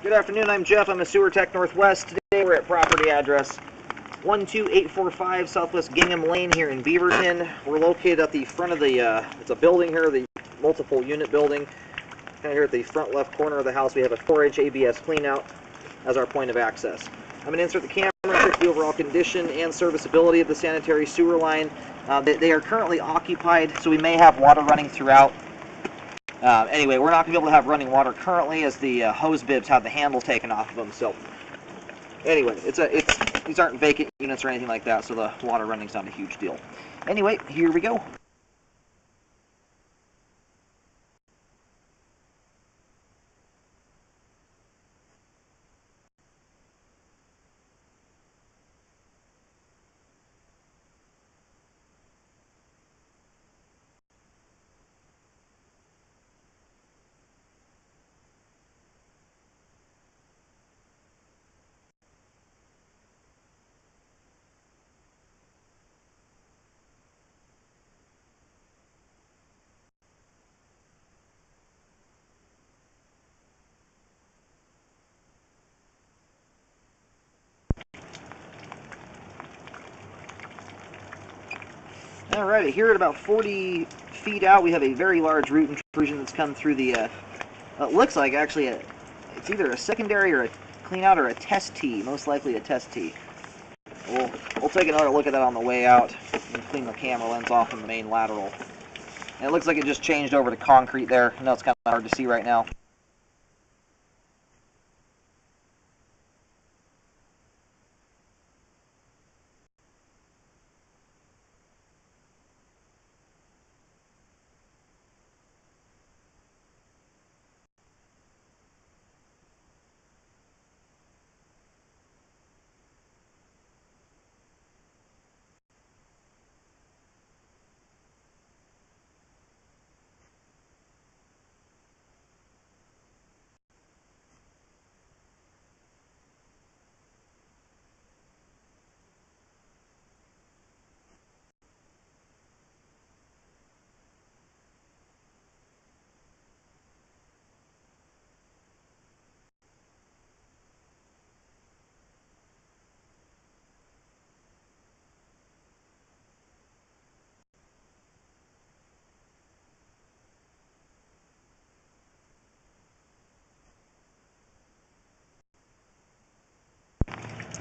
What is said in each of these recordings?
Good afternoon, I'm Jeff. I'm a Sewer Tech Northwest. Today we're at property address 12845 Southwest Gingham Lane here in Beaverton. We're located at the front of the, it's a building here, the multiple unit building. Kind of here at the front left corner of the house, we have a 4-inch ABS cleanout as our point of access. I'm going to insert the camera, check the overall condition and serviceability of the sanitary sewer line. They are currently occupied, so we may have water running throughout. Anyway, we're not going to be able to have running water currently as the hose bibs have the handle taken off of them. So, anyway, these aren't vacant units or anything like that, so the water running's not a huge deal. Anyway, here we go. Alright, here at about 40 feet out, we have a very large root intrusion that's come through the, it looks like actually it's either a secondary or a clean out or a test tee, most likely a test tee. We'll take another look at that on the way out and clean the camera lens off from the main lateral. And it looks like it just changed over to concrete there. I know it's kind of hard to see right now.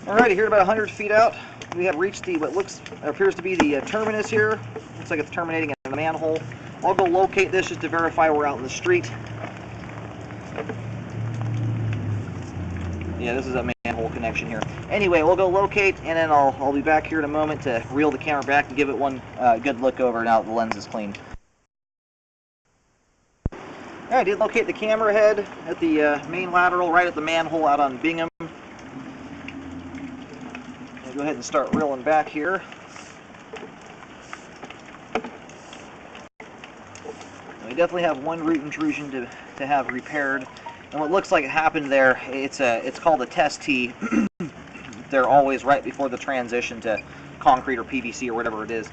Alrighty, here at about 100 feet out, we have reached the what appears to be the terminus here. Looks like it's terminating in the manhole. I'll go locate this just to verify we're out in the street. Yeah, this is a manhole connection here. Anyway, we'll go locate, and then I'll be back here in a moment to reel the camera back and give it one good look over now that the lens is clean. Alright, I did locate the camera head at the main lateral right at the manhole out on Bingham. Go ahead and start reeling back here. And we definitely have one root intrusion to have repaired. And what looks like it happened there, it's called a test tee. They're always right before the transition to concrete or PVC or whatever it is.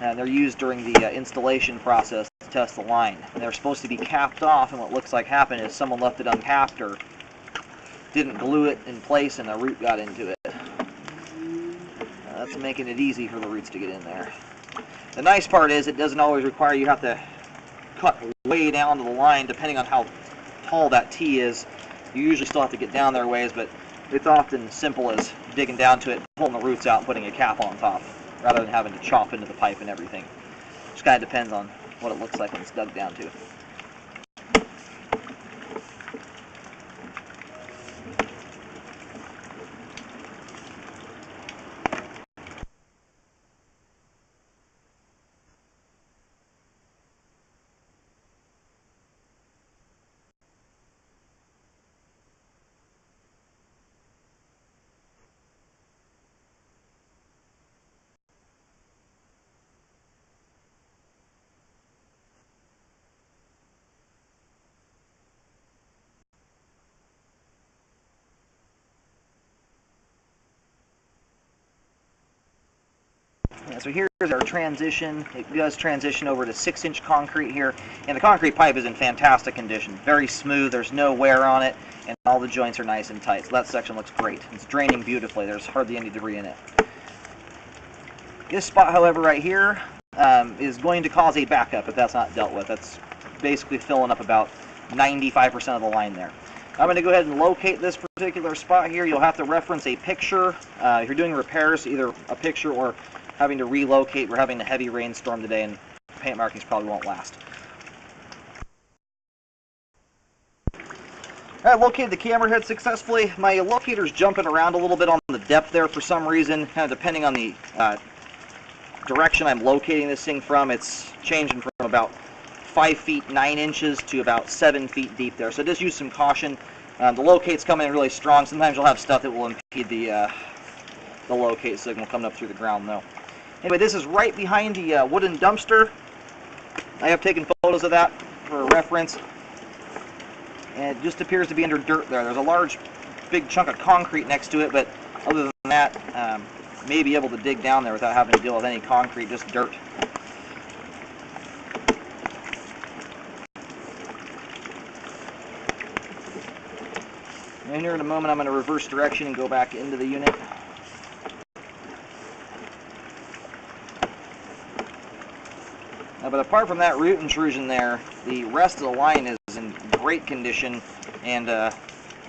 And they're used during the installation process to test the line. And they're supposed to be capped off, and what looks like happened is someone left it uncapped or didn't glue it in place and the root got into it. That's making it easy for the roots to get in there. The nice part is it doesn't always require you have to cut way down to the line depending on how tall that tee is. You usually still have to get down there a ways, but it's often simple as digging down to it, pulling the roots out and putting a cap on top rather than having to chop into the pipe and everything. Just kind of depends on what it looks like when it's dug down to. Yeah, so here's our transition. It does transition over to 6-inch concrete here, and the concrete pipe is in fantastic condition. Very smooth, there's no wear on it, and all the joints are nice and tight. So that section looks great. It's draining beautifully. There's hardly any debris in it. This spot, however, right here is going to cause a backup if that's not dealt with. That's basically filling up about 95% of the line there. I'm going to go ahead and locate this particular spot here. You'll have to reference a picture. If you're doing repairs, either a picture or having to relocate. We're having a heavy rainstorm today, and paint markings probably won't last. I located the camera head successfully. My locator's jumping around a little bit on the depth there for some reason, kind of depending on the direction I'm locating this thing from. It's changing from about 5 feet 9 inches to about 7 feet deep there. So just use some caution. The locate's coming in really strong. Sometimes you'll have stuff that will impede the locate signal coming up through the ground though. Anyway, this is right behind the wooden dumpster. I have taken photos of that for reference. And it just appears to be under dirt there. There's a large, big chunk of concrete next to it, but other than that, may be able to dig down there without having to deal with any concrete, just dirt. And here in a moment, I'm going to reverse direction and go back into the unit. But apart from that root intrusion there, the rest of the line is in great condition, and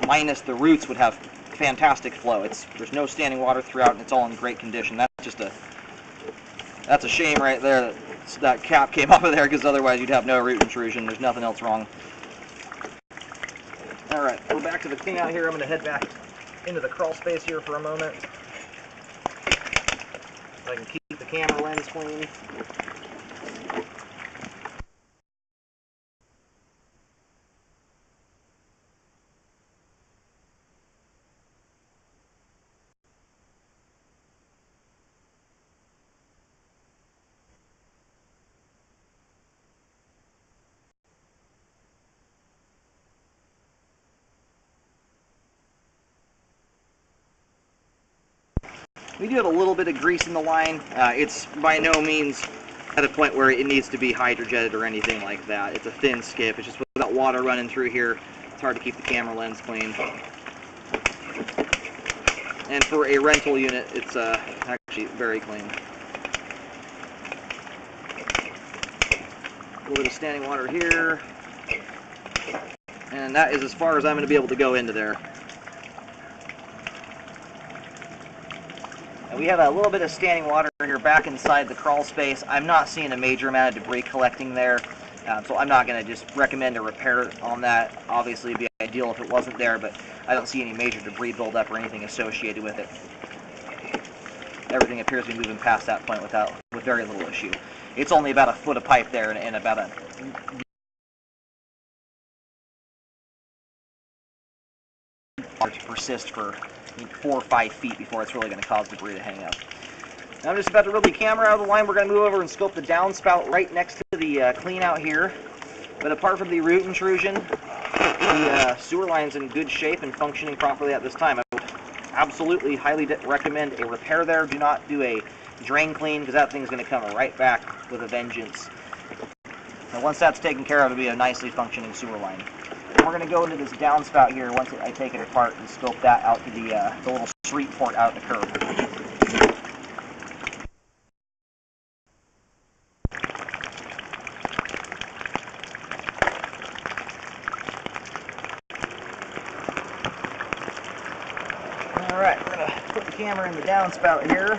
minus the roots would have fantastic flow. There's no standing water throughout, and it's all in great condition. That's a shame right there that cap came off of there, because otherwise you'd have no root intrusion. There's nothing else wrong. All right, we're back to the clean out here. I'm going to head back into the crawl space here for a moment, so I can keep the camera lens clean. We do have a little bit of grease in the line. It's by no means at a point where it needs to be hydrojetted or anything like that. It's a thin skip. It's just without water running through here, it's hard to keep the camera lens clean. And for a rental unit, it's actually very clean. A little bit of standing water here. And that is as far as I'm going to be able to go into there. We have a little bit of standing water here back inside the crawl space. I'm not seeing a major amount of debris collecting there, so I'm not going to just recommend a repair on that. Obviously, it'd be ideal if it wasn't there, but I don't see any major debris buildup or anything associated with it. Everything appears to be moving past that point with very little issue. It's only about a foot of pipe there and about a to persist for 4 or 5 feet before it's really going to cause debris to hang up. Now I'm just about to reel the camera out of the line. We're going to move over and scope the downspout right next to the clean out here. But apart from the root intrusion, the sewer line's in good shape and functioning properly at this time. I would absolutely highly recommend a repair there. Do not do a drain clean, because that thing's going to come right back with a vengeance. And once that's taken care of, it'll be a nicely functioning sewer line. We're going to go into this downspout here once I take it apart and scope that out to the little street port out the curb. Alright, we're going to put the camera in the downspout here.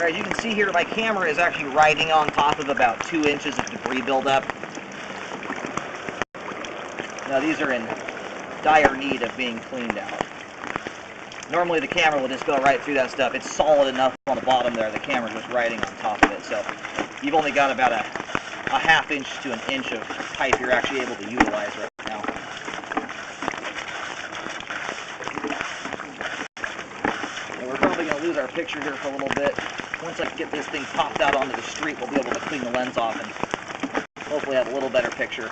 As you can see here, my camera is actually riding on top of about 2 inches of debris buildup. Now these are in dire need of being cleaned out. Normally the camera will just go right through that stuff. It's solid enough on the bottom there, the camera's just riding on top of it. So you've only got about a half inch to an inch of pipe you're actually able to utilize right now. And we're probably going to lose our picture here for a little bit. Once I get this thing popped out onto the street, we'll be able to clean the lens off and hopefully have a little better picture.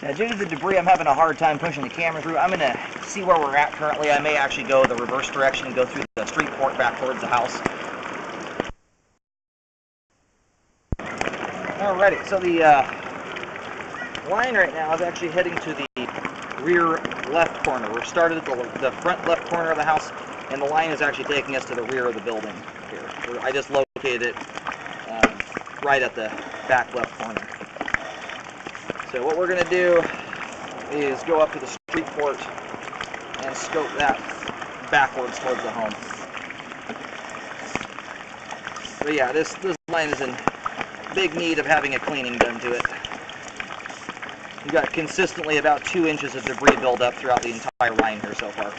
Now, due to the debris, I'm having a hard time pushing the camera through. I'm going to see where we're at currently. I may actually go the reverse direction and go through the street port back towards the house. Alrighty, so the line right now is actually heading to the rear left corner. We're started at the front left corner of the house, and the line is actually taking us to the rear of the building here. I just located it right at the back left corner. So what we're going to do is go up to the street port and scope that backwards towards the home. But yeah, this line is in big need of having a cleaning done to it. We've got consistently about 2 inches of debris buildup throughout the entire line here so far.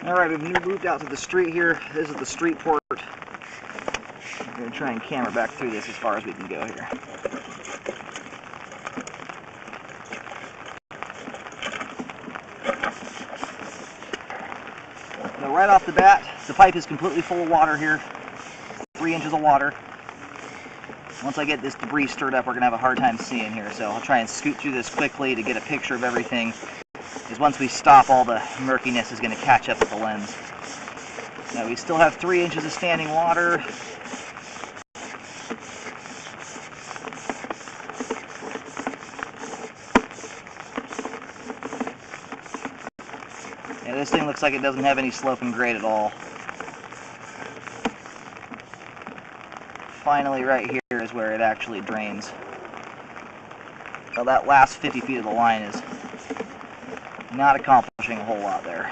Alright, we've moved out to the street here. This is the street port. I'm going to try and camera back through this as far as we can go here. Now right off the bat, the pipe is completely full of water here. 3 inches of water. Once I get this debris stirred up, we're going to have a hard time seeing here, so I'll try and scoot through this quickly to get a picture of everything. Because once we stop, all the murkiness is going to catch up with the lens. Now we still have 3 inches of standing water. Yeah, this thing looks like it doesn't have any slope and grade at all. Finally, right here is where it actually drains. Now that last 50 feet of the line is not accomplishing a whole lot there.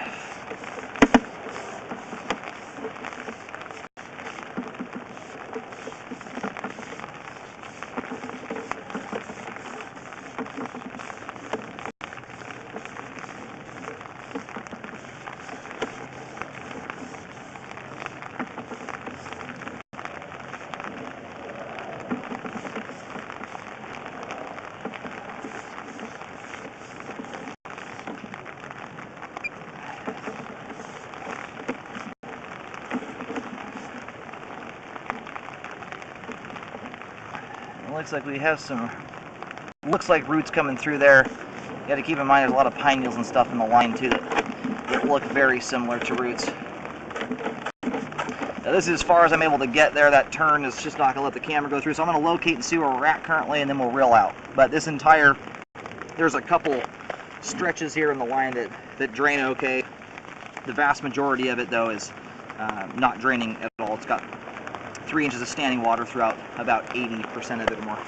It looks like we have some, looks like roots coming through there. You got to keep in mind there's a lot of pine needles and stuff in the line too that look very similar to roots. Now this is as far as I'm able to get there. That turn is just not going to let the camera go through, so I'm going to locate and see where we're at currently, and then we'll reel out. But this entire, there's a couple stretches here in the line that drain okay. The vast majority of it though is not draining at all. It's got 3 inches of standing water throughout about 80% of it or more.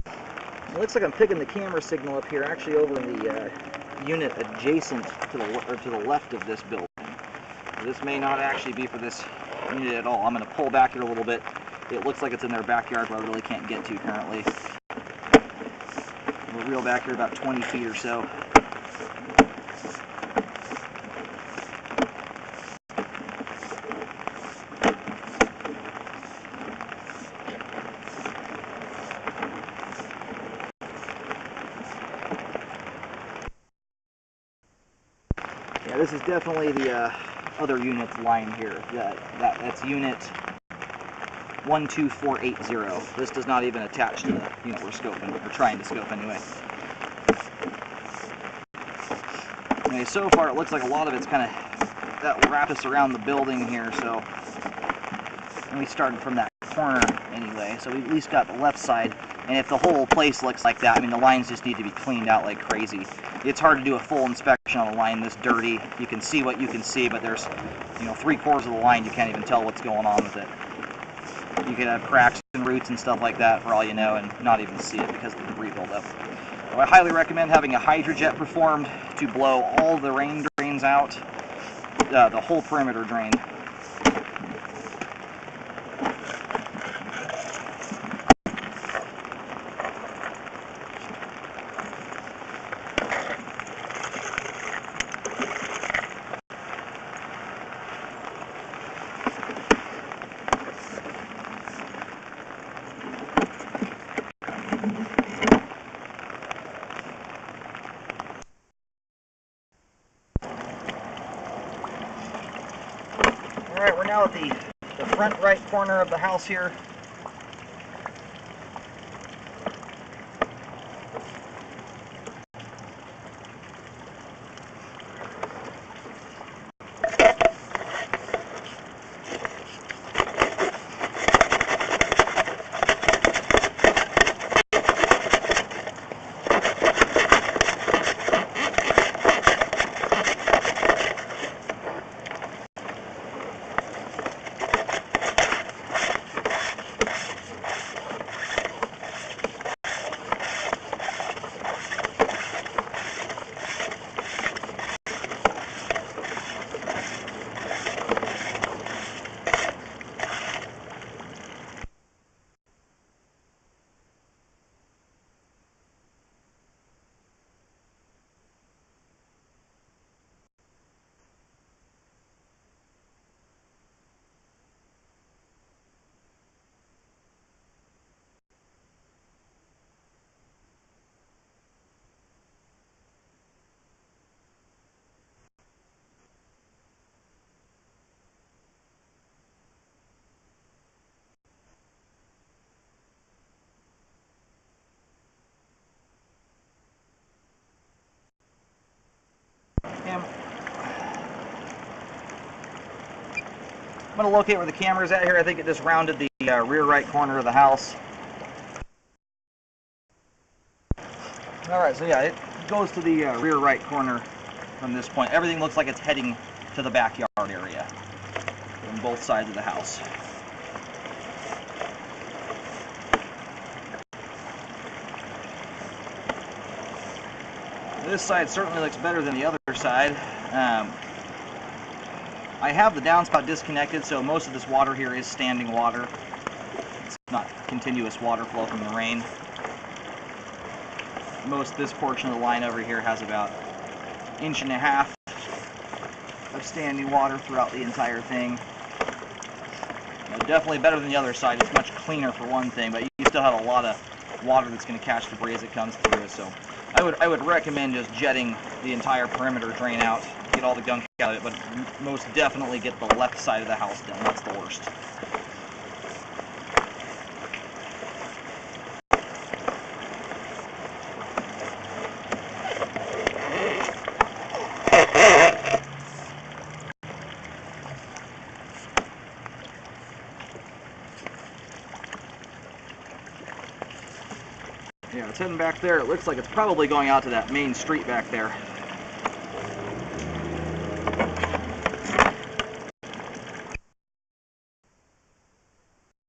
It looks like I'm picking the camera signal up here, actually over in the unit adjacent to the left of this building. This may not actually be for this unit at all. I'm going to pull back here a little bit. It looks like it's in their backyard, but I really can't get to currently. We'll reel back here about 20 feet or so. Yeah, this is definitely the other unit's line here. That's unit 12480. This does not even attach to the unit we're scoping, or trying to scope anyway. Okay, so far it looks like a lot of it's kind of that wraps around the building here, so we started from that corner anyway, so we at least got the left side. And if the whole place looks like that, I mean, the lines just need to be cleaned out like crazy. It's hard to do a full inspection on a line this dirty. You can see what you can see, but there's, 3/4 of the line you can't even tell what's going on with it. You could have cracks and roots and stuff like that for all you know and not even see it because of the debris buildup. So I highly recommend having a hydrojet performed to blow all the rain drains out, the whole perimeter drain. Alright, we're now at the front right corner of the house here. I'm going to locate where the camera's at here. I think it just rounded the rear right corner of the house. Alright, so yeah, it goes to the rear right corner from this point. Everything looks like it's heading to the backyard area on both sides of the house. This side certainly looks better than the other side. I have the downspout disconnected, so most of this water here is standing water. It's not continuous water flow from the rain. Most of this portion of the line over here has about 1.5 inches of standing water throughout the entire thing. Definitely better than the other side. It's much cleaner for one thing, but you still have a lot of water that's going to catch debris as it comes through. So I would recommend just jetting the entire perimeter drain out, get all the gunk out of it, but most definitely get the left side of the house done. That's the worst. Yeah, it's heading back there. It looks like it's probably going out to that main street back there.